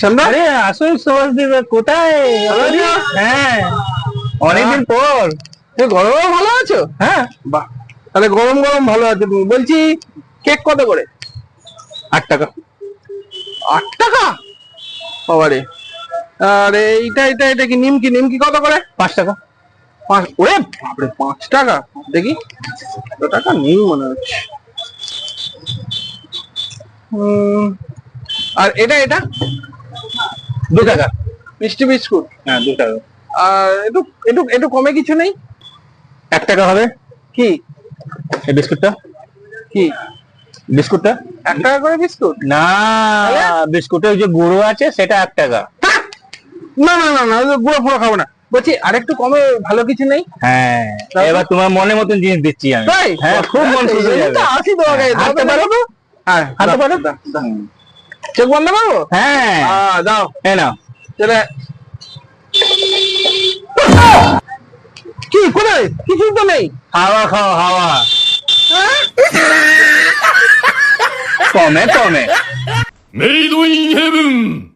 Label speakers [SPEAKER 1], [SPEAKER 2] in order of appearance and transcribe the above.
[SPEAKER 1] চন্দা,
[SPEAKER 2] আরে আসুন সুভাষদীপ, কোথায়? হ্যাঁ, অনেকদিন পর।
[SPEAKER 1] তুই গরমে ভালো আছো?
[SPEAKER 2] হ্যাঁ,
[SPEAKER 1] বাহ, তাহলে গরম গরম ভালো আছে। তুমি বলছি কেক কত করে?
[SPEAKER 2] 8 টাকা।
[SPEAKER 1] 8 টাকা? বাবারে। আর এইটা এটা এটা কি নিমকি? নিমকি কত করে?
[SPEAKER 2] 5 টাকা।
[SPEAKER 1] ওরে বাপরে, 5 টাকা? দেখি, এত টাকা নেই মনে হচ্ছে। আর এটা এটা
[SPEAKER 2] 2 টাকা।
[SPEAKER 1] মিষ্টি বিস্কুট।
[SPEAKER 2] হ্যাঁ, 2 টাকা।
[SPEAKER 1] আর একটু একটু একটু কমে কিছু নেই?
[SPEAKER 2] 1 টাকা হবে।
[SPEAKER 1] কি
[SPEAKER 2] এই বিস্কুটটা।
[SPEAKER 1] কি
[SPEAKER 2] বিস্কুটটা
[SPEAKER 1] 1 টাকা করে বিস্কুট?
[SPEAKER 2] না, বিস্কুটে ওই যে গুঁড়ো আছে সেটা 1 টাকা।
[SPEAKER 1] না না না না, গুঁড়ো ফুড়ো খাবো না। বলছি আরেকটু কমে ভালো কিছু নেই?
[SPEAKER 2] হ্যাঁ, এবার তোমার মনের মতন জিনিস দিচ্ছি আমি।
[SPEAKER 1] তাই?
[SPEAKER 2] হ্যাঁ, খুব মন খুশি হয়ে যাবে।
[SPEAKER 1] আসি তোমাকে
[SPEAKER 2] হাঁটতে পারো তো?
[SPEAKER 1] হ্যাঁ,
[SPEAKER 2] হাঁটতে পারো?
[SPEAKER 1] চোখ বন্ধ করবো?
[SPEAKER 2] হ্যাঁ,
[SPEAKER 1] দাও।
[SPEAKER 2] এই নাও।
[SPEAKER 1] চলে। কি কোথায়? কিছুই তো নেই।
[SPEAKER 2] হাওয়া খাও, হাওয়া। কমে কমে।
[SPEAKER 3] メイドインヘブン